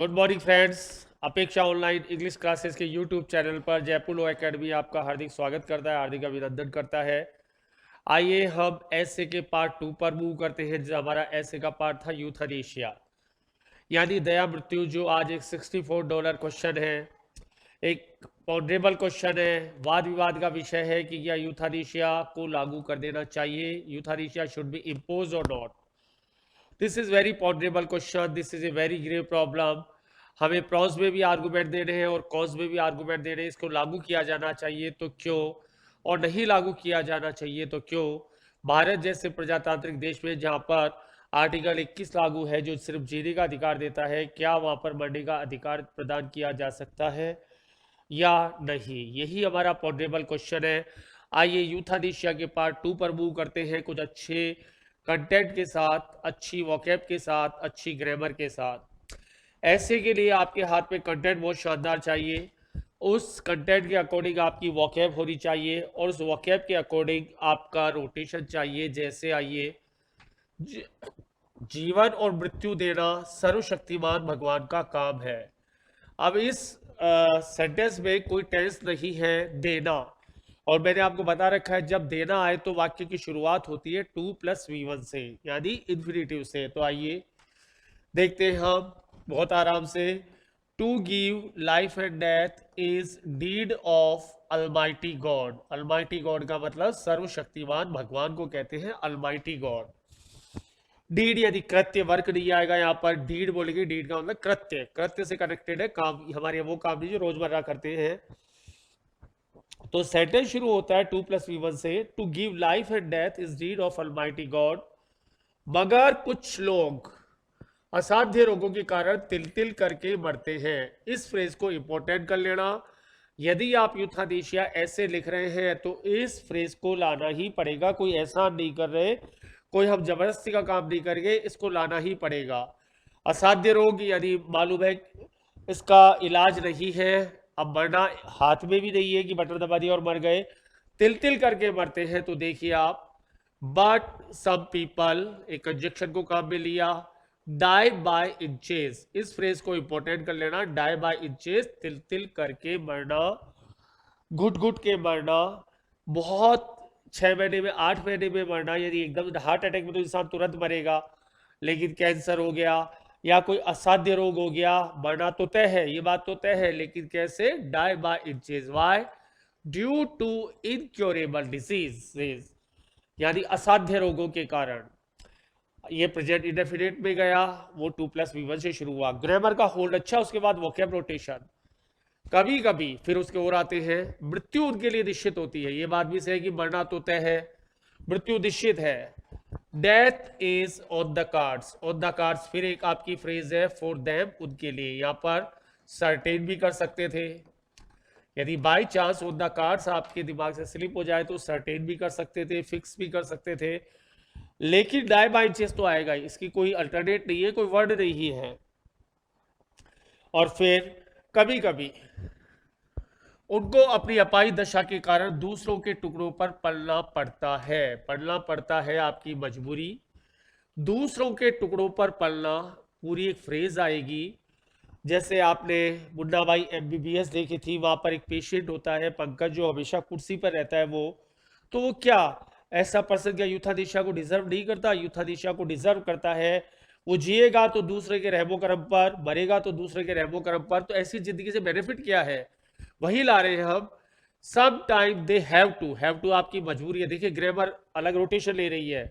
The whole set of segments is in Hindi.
Good morning friends. अपेक्षा ऑनलाइन इंग्लिश क्लासेस के यूट्यूब चैनल पर जयपुर लॉ एकेडमी आपका हार्दिक स्वागत करता है, हार्दिक अभिनंदन करता है। आइए हम ऐसे के पार्ट 2 पर मूव करते हैं। जो हमारा ऐसे का पार्ट था यूथनेशिया यानी दया मृत्यु, जो आज एक $64 क्वेश्चन है, एक पॉन्डेबल क्वेश्चन है। वाद विवाद का विषय है कि क्या यूथनेशिया को लागू कर देना चाहिए, यूथनेशिया शुड बी इम्पोज और not. This is very ponderable question, this is a very grave problem. हमें प्रॉस में भी आर्गूमेंट देने हैं और कॉज में भी आर्गूमेंट देने हैं। इसको लागू किया जाना चाहिए तो क्यों, और नहीं लागू किया जाना चाहिए तो क्यों। भारत जैसे प्रजातांत्रिक देश में जहां पर आर्टिकल 21 लागू है, जो सिर्फ जीने का अधिकार देता है, क्या वहां पर मरने का अधिकार प्रदान किया जा सकता है या नहीं। यही हमारा पॉन्डेबल क्वेश्चन है। आइए यूथनेशिया के पार्ट 2 पर मूव करते हैं, कुछ अच्छे कंटेंट के साथ, अच्छी वोकैब के साथ, अच्छी ग्रामर के साथ। ऐसे के लिए आपके हाथ में कंटेंट बहुत शानदार चाहिए। उस कंटेंट के अकॉर्डिंग आपकी वोकैब होनी चाहिए और उस वोकैब के अकॉर्डिंग आपका रोटेशन चाहिए। जैसे आइए, जीवन और मृत्यु देना सर्वशक्तिमान भगवान का काम है। अब इस सेंटेंस में कोई टेंस नहीं है, देना। और मैंने आपको बता रखा है जब देना आए तो वाक्य की शुरुआत होती है 2+V1 से, यानी इन्फिनेटिव से। तो आइए देखते हैं हम बहुत आराम से। To give life and death is deed of almighty God. Almighty God का मतलब सर्वशक्तिमान भगवान को कहते हैं अलमाइटी गॉड। डीड यानी कृत्य, वर्क नहीं आएगा यहाँ पर। डीड बोलेंगे, डीड का मतलब कृत्य, कृत्य से कनेक्टेड है काम, हमारे वो काम नहीं जो रोजमर्रा करते हैं। तो सेंटेंस शुरू होता है 2+V1 से। To give life and death is deed of almighty God. मगर कुछ लोग असाध्य रोगों के कारण तिल तिल करके मरते हैं। इस फ्रेज को इंपॉर्टेंट कर लेना। यदि आप यूथनेशिया ऐसे लिख रहे हैं तो इस फ्रेज को लाना ही पड़ेगा। कोई ऐसा नहीं कर रहे, कोई हम जबरदस्ती का काम नहीं करेंगे, इसको लाना ही पड़ेगा। असाध्य रोग यानी मालूम है इसका इलाज नहीं है। अब मरना हाथ में भी नहीं है कि बटन दबा दिया और मर गए। तिल तिल करके मरते हैं तो देखिए आप, बट सम पीपल, एक कंजक्शन को काम में लिया। डाई बाय इंचेस, इस फ्रेज को इंपॉर्टेंट कर लेना। डाई बाय इंचेस, तिल तिल करके मरना, घुट घुट के मरना, बहुत 6 महीने में 8 महीने में मरना। यदि एकदम हार्ट अटैक में तो इंसान तुरंत मरेगा, लेकिन कैंसर हो गया या कोई असाध्य रोग हो गया, मरना तो तय है, ये बात तो तय है। लेकिन कैसे? Die by inches. Why? Due to incurable disease, यानी असाध्य रोगों के कारण। ये प्रेजेंट इंडेफिनिट में गया, वो 2+V1 से शुरू हुआ। ग्रामर का होल्ड अच्छा, उसके बाद वोकैब रोटेशन। कभी कभी फिर उसके और आते हैं। मृत्यु उनके लिए निश्चित होती है, ये बात भी सही है कि मरना तो तय है, मृत्यु निश्चित है। Death is on the cards. On the cards फिर एक आपकी फ्रेज है, फॉर देम, उनके लिए। यहां पर सर्टेन भी कर सकते थे। यदि by chance on the cards आपके दिमाग से स्लिप हो जाए तो सर्टेन भी कर सकते थे, फिक्स भी कर सकते थे। लेकिन डाई बाई इंचेस तो आएगा ही, इसकी कोई अल्टरनेट नहीं है, कोई वर्ड नहीं है। और फिर कभी कभी उनको अपनी अपाई दशा के कारण दूसरों के टुकड़ों पर पलना पड़ता है। पलना पड़ता है आपकी मजबूरी। दूसरों के टुकड़ों पर पलना, पूरी एक फ्रेज आएगी। जैसे आपने मुन्ना भाई MBBS देखी थी, वहां पर एक पेशेंट होता है पंकज, जो हमेशा कुर्सी पर रहता है। वो तो वो क्या, ऐसा पर्सन क्या यूथनेशिया को डिजर्व नहीं करता? यूथनेशिया को डिजर्व करता है। वो जिएगा तो दूसरे के रहमो करम पर, मरेगा तो दूसरे के रहमो करम पर। तो ऐसी जिंदगी से बेनिफिट क्या है, वही ला रहे हैं हम। Some time they have to आपकी मजबूरी है। देखिए ग्रामर अलग रोटेशन ले रही है।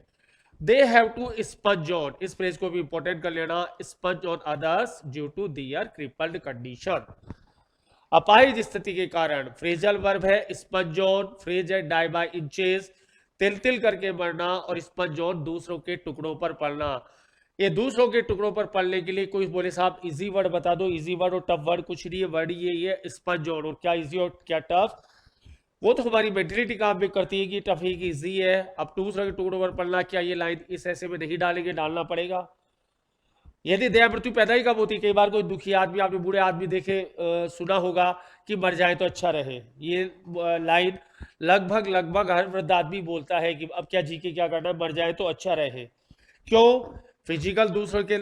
They have to sponge on, इस फ्रेज को भी इंपॉर्टेंट कर लेना। Sponge on others due to their crippled condition, अपाहिज स्थिति के कारण। फ्रेजल वर्ब है स्पंज ऑन, फ्रेज है डाई बाय इंचेस, तिल तिल करके मरना, और स्पंज ऑन दूसरों के टुकड़ों पर पलना। ये दूसरों के टुकड़ों पर पलने के लिए कोई बोले साहब इजी वर्ड बता दो, इजी वर्ड और टफ वर्ड कुछ नहीं है, वर्ड ये स्पंज ऑन। और क्या इजी और क्या टफ, वो तो हमारी मेंटेलिटी काम भी करती है कि टफ ही की इजी है। अब दूसरे के टुकड़ों पर पलना, क्या ये लाइन इस ऐसे में नहीं डालेंगे, डालना पड़ेगा। यदि दया मृत्यु पैदा ही कब होती? कई बार कोई दुखी आदमी, आपने बूढ़े आदमी देखे, सुना होगा कि मर जाए तो अच्छा रहे। ये लाइन लगभग लगभग हर वृद्ध आदमी बोलता है कि अब क्या जी के क्या करना, मर जाए तो अच्छा रहे। क्यों? फिजिकल दूसरों के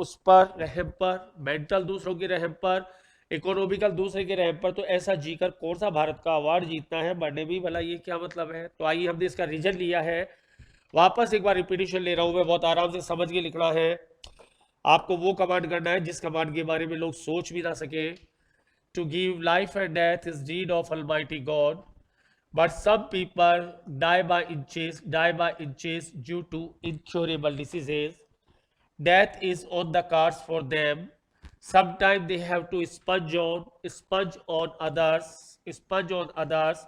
उस पर रहम पर, मेंटल दूसरों के रहम पर, इकोनॉमिकल दूसरे के रहम पर, तो ऐसा जीकर कौन सा भारत का अवार्ड जीतना है, बढ़ने भी भला ये क्या मतलब है। तो आइए हमने इसका रीजन लिया है, वापस एक बार रिपीटिशन ले रहा हूं मैं, बहुत आराम से समझ के लिखना है। आपको वो कमांड करना है जिस कमांड के बारे में लोग सोच भी ना सके। To give life and death is deed of almighty God, but some people die by inches due to incurable diseases. Death is on the cards for them. Sometimes they have to sponge on others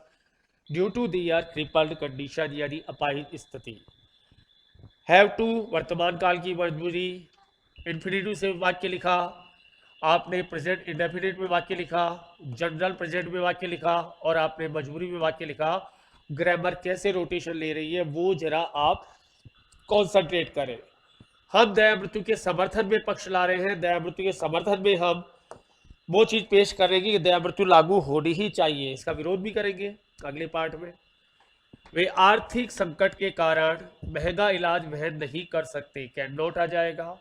due to their crippled condition, यानी अपाहिज स्थिति। हैव टू वर्तमान काल की मजबूरी, इन्फिनिटिव से वाक्य लिखा, आपने प्रेजेंट इंडेफिनिट में वाक्य लिखा, जनरल प्रेजेंट में वाक्य लिखा, और आपने मजबूरी में वाक्य लिखा। ग्रामर कैसे रोटेशन ले रही है वो जरा आप कॉन्सेंट्रेट करें। हम दया मृत्यु के समर्थन में पक्ष ला रहे हैं, दया मृत्यु के समर्थन में हम वो चीज पेश करेंगे कि दया मृत्यु लागू होनी ही चाहिए, इसका विरोध भी करेंगे अगले पार्ट में। वे आर्थिक संकट के कारण महंगा इलाज वह नहीं कर सकते, कैन नॉट आ जाएगा।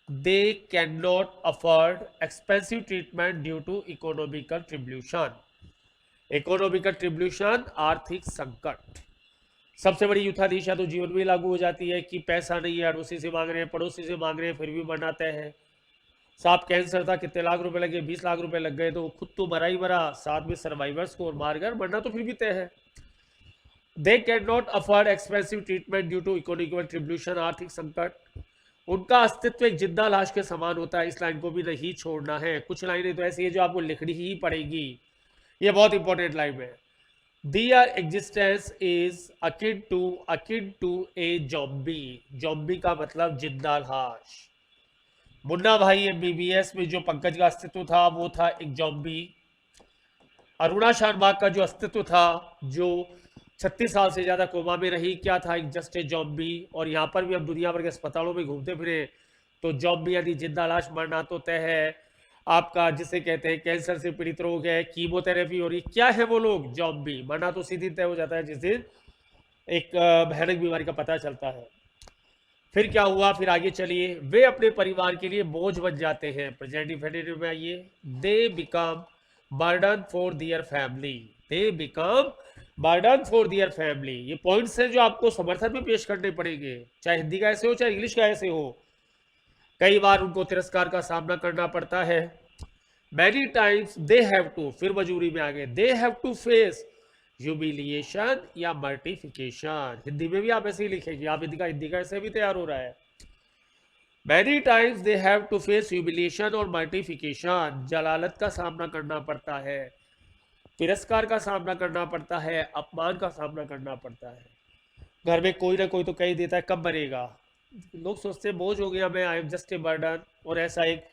They can not afford expensive treatment due to economical tribulation. Economical tribulation आर्थिक संकट। सबसे बड़ी युद्धाधीशा तो जीवन में लागू हो जाती है कि पैसा नहीं है, अड़ोसी से मांग रहे हैं, पड़ोसी से मांग रहे हैं, फिर भी मरना तय है। साहब कैंसर था, कितने लाख रुपए लगे, 20 लाख रुपए लग गए, तो खुद तो मरा ही मरा, साथ में सर्वाइवर्स को मार कर मरना तो फिर भी तय है। They can not afford expensive treatment due to economical tribulation, आर्थिक संकट। उनका अस्तित्व एक जिंदा लाश के समान होता है, इस लाइन को भी नहीं छोड़ना है। कुछ लाइनें तो ऐसी है जो आपको लिखनी ही पड़ेगी, ये बहुत इंपॉर्टेंट लाइन है। Their existence is akin to a zombie. zombie का मतलब जिंदा लाश। मुन्ना भाई MBBS में जो पंकज का अस्तित्व था वो था एक जॉम्बी। अरुणा शानबाग का जो अस्तित्व था, जो 36 साल से ज्यादा कोमा में रही, क्या था, एक जस्ट ए जॉम्बी। और यहाँ पर भी हम दुनिया भर के अस्पतालों में घूमते फिरे तो जॉम्बी यानी जिंदा लाश मरना तो तय है। आपका जिसे कहते हैं कैंसर से पीड़ित रोग है, कीमोथेरेपी हो रही, क्या है वो लोग, जॉम्बी। मरना तो सीधी तय हो जाता है जिस दिन एक भयानक बीमारी का पता चलता है। फिर क्या हुआ, फिर आगे चलिए। वे अपने परिवार के लिए बोझ बन जाते हैं, प्रेजेंट इंफिनिटिव में आइए। They become burden for their family, they become burden for their family. ये पॉइंट्स हैं जो आपको समर्थन में पेश करने पड़ेंगे, चाहे हिंदी का ऐसे हो चाहे इंग्लिश का ऐसे हो। कई बार उनको तिरस्कार का सामना करना पड़ता है। Many times they have to, फिर मजबूरी में आ गए, they have to face humiliation या मर्टिफिकेशन। हिंदी में भी आप ऐसे ही लिखेंगे, आप हिंदी का ऐसे भी तैयार हो रहा है। Many times they have to face humiliation और मर्टिफिकेशन, जलालत का सामना करना पड़ता है, तिरस्कार का सामना करना पड़ता है, अपमान का सामना करना पड़ता है। घर में कोई ना कोई तो कह देता है कब मरेगा, लोग सोचते हैं बोझ हो गया मैं, I am just a burden. और ऐसा एक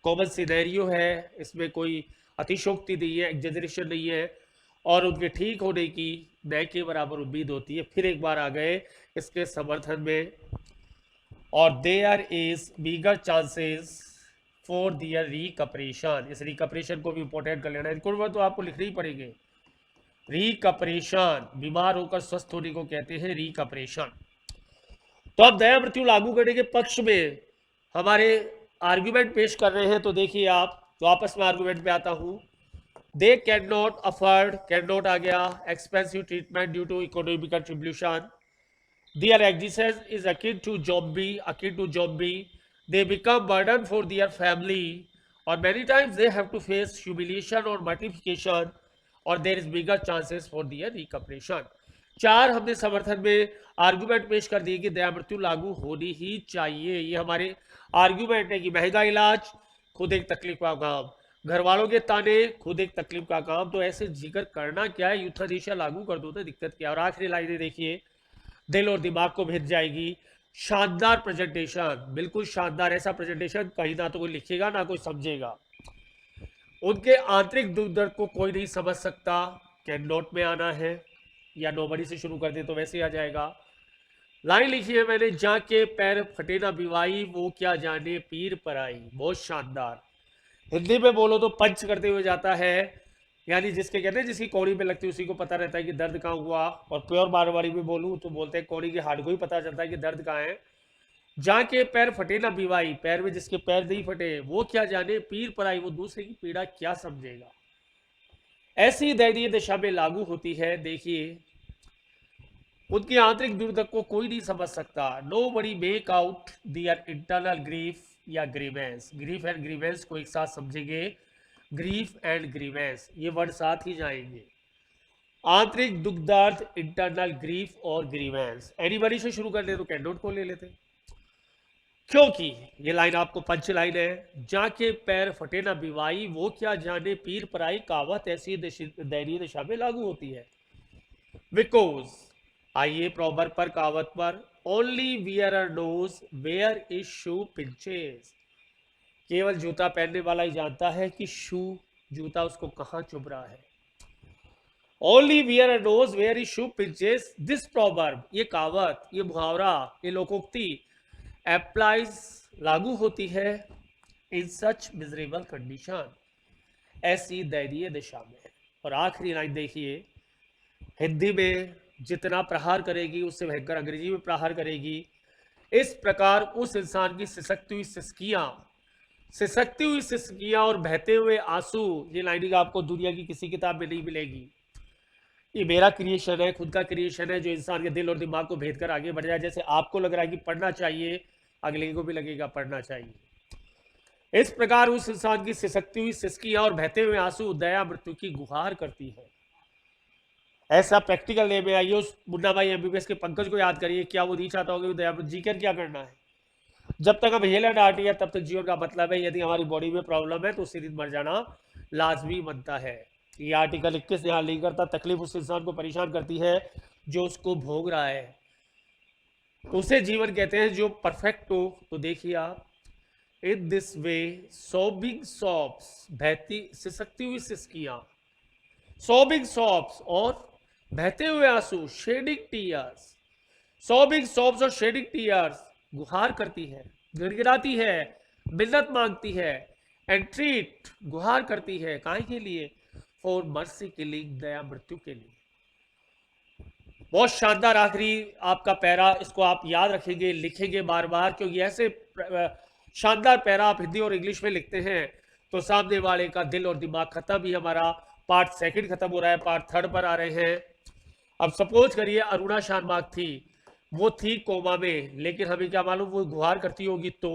कॉमन सिनेरियो है, इसमें कोई अतिशोक्ति नहीं है, एग्जेजरेशन नहीं है, और उनके ठीक होने की न के बराबर उम्मीद होती है। फिर एक बार आ गए इसके समर्थन में, और there is bigger chances for their recuperation. इस रिकपरेशन को भी इंपॉर्टेंट कर लेना, इनको तो आपको लिखने ही पड़ेंगे। रिकपरेशन, बीमार होकर स्वस्थ होने को कहते हैं रिकपरेशन। तो अब दया मृत्यु लागू करने के पक्ष में हमारे आर्ग्यूमेंट पेश कर रहे हैं, तो देखिए आप, तो आपस में आर्ग्यूमेंट पे आता हूं। They can not afford, can not आ गया, expensive treatment due to economic contribution. Their existence is akin to zombie, they become burden for their family, और many times they have to face humiliation और मर्टिफिकेशन, और there is bigger chances for their recuperation. 4 हमने समर्थन में आर्गुमेंट पेश कर दिए कि दया मृत्यु लागू होनी ही चाहिए। ये हमारे आर्गुमेंट है कि महंगा इलाज खुद एक तकलीफ का काम, घर वालों के ताने खुद एक तकलीफ का काम, तो ऐसे जिक्र करना क्या है, युद्धाधीशा लागू कर दो तो दिक्कत क्या। और आखिरी लाइनें देखिए, दिल और दिमाग को भेज जाएगी। शानदार प्रेजेंटेशन, बिल्कुल शानदार, ऐसा प्रेजेंटेशन कहीं ना तो कोई लिखेगा ना कोई समझेगा। उनके आंतरिक दुख दर्द को कोई नहीं समझ सकता, कैन नॉट में आना है, या नोबडी से शुरू कर दे तो वैसे आ जाएगा। लाइन लिखी है मैंने, जाके पैर फटे ना बिवाई, वो क्या जाने पीर पर आई। बहुत शानदार। हिंदी में बोलो तो पंच करते हुए जाता है, यानी जिसके कहते हैं जिसकी कौड़ी पे लगती है उसी को पता रहता है कि दर्द कहाँ हुआ। और प्योर मारवाड़ी में बोलूँ तो बोलते हैं कौड़ी के हाड़ को ही पता चलता है कि दर्द कहाँ है। जाके पैर फटे ना बीवाई, पैर में जिसके पैर नहीं फटे वो क्या जाने पीर पराई, वो दूसरे की पीड़ा क्या समझेगा। ऐसी दयनीय दशा में लागू होती है। देखिए, उनकी आंतरिक दुर्दक को कोई नहीं समझ सकता। नो बडी मेक आउट दियर इंटरनल ग्रीफ या ग्रीवेंस। ग्रीफ एंड ग्रीवेंस को एक साथ समझेंगे। ग्रीफ एंड ग्रीवेंस ये वर्ड साथ ही जाएंगे। आंतरिक दुख दर्द, इंटरनल ग्रीफ और ग्रीवेंस। एनीबडी से शुरू कर ले तो कैन नॉट को ले लेते, क्योंकि ये लाइन आपको पंच लाइन है। जाके पैर फटे ना बिवाई, वो क्या जाने पीर पराई, कहावत ऐसी दयनीय दशा में लागू होती है। बिकॉज, आइए प्रॉबर पर, कहावत पर। Only wearer knows where is shoe pinches. केवल जूता पहनने वाला ही जानता है कि शू, जूता उसको कहां चुभ रहा है। Only wearer knows where is shoe pinches. This proverb, ये कहावत, ये मुहावरा, ये लोकोक्ति एप्लाइज, लागू होती है इन सच मिजरेबल कंडीशन, ऐसी दयनीय दिशा में। और आखिरी लाइन देखिए, हिंदी में जितना प्रहार करेगी उससे भयंकर अंग्रेजी में प्रहार करेगी। इस प्रकार उस इंसान की सिसकती हुई सिसकियां और बहते हुए आंसू, ये लाइनिंग आपको दुनिया की किसी किताब में नहीं मिलेगी। ये मेरा क्रिएशन है, खुद का क्रिएशन है, जो इंसान के दिल और दिमाग को भेद कर आगे बढ़ जाए। जैसे आपको लग रहा है कि पढ़ना चाहिए, अगले को भी लगेगा पढ़ना चाहिए। इस प्रकार उस इंसान की सिसकती हुई सिसकियां और बहते हुए आंसू दया मृत्यु की गुहार करती है। ऐसा प्रैक्टिकल डे में आइए, उस मुन्ना भाई एमबीबीएस के पंकज को याद करिए। क्या वो नहीं चाहता होगा दया मृत्यु जी कर क्या करना है? जब तक हम हेल एंड आर्टी है तब तक जीवन का मतलब है। यदि हमारी बॉडी में प्रॉब्लम है तो उसी दिन मर जाना लाजमी बनता है। ये आर्टिकल 21 ध्यान नहीं करता। तकलीफ उस इंसान को परेशान करती है जो उसको भोग रहा है, तो उसे जीवन कहते हैं जो परफेक्ट हो। तो देखिए आप, इन दिस वे सोबिंग सॉब्स, बहती सिसकती हुई सिसकियां, सोबिंग सॉब्स और बहते हुए आंसू, शेडिंग टीयर्स, सोबिंग सॉब्स और शेडिंग टीयर्स, गुहार करती है, गिड़गिड़ाती है, मिन्नत मांगती है, एंट्रीट, गुहार करती है, काहे के लिए? फॉर मर्सी किलिंग, दया मृत्यु के लिए। बहुत शानदार आखिरी आपका पैरा, इसको आप याद रखेंगे, लिखेंगे बार बार, क्योंकि ऐसे शानदार पैरा आप हिंदी और इंग्लिश में लिखते हैं तो सामने वाले का दिल और दिमाग खत्म ही। हमारा पार्ट सेकंड खत्म हो रहा है, पार्ट थर्ड पर आ रहे हैं। अब सपोज करिए अरुणा शानबाग थी, वो थी कोमा में, लेकिन हमें क्या मालूम वो गुहार करती होगी तो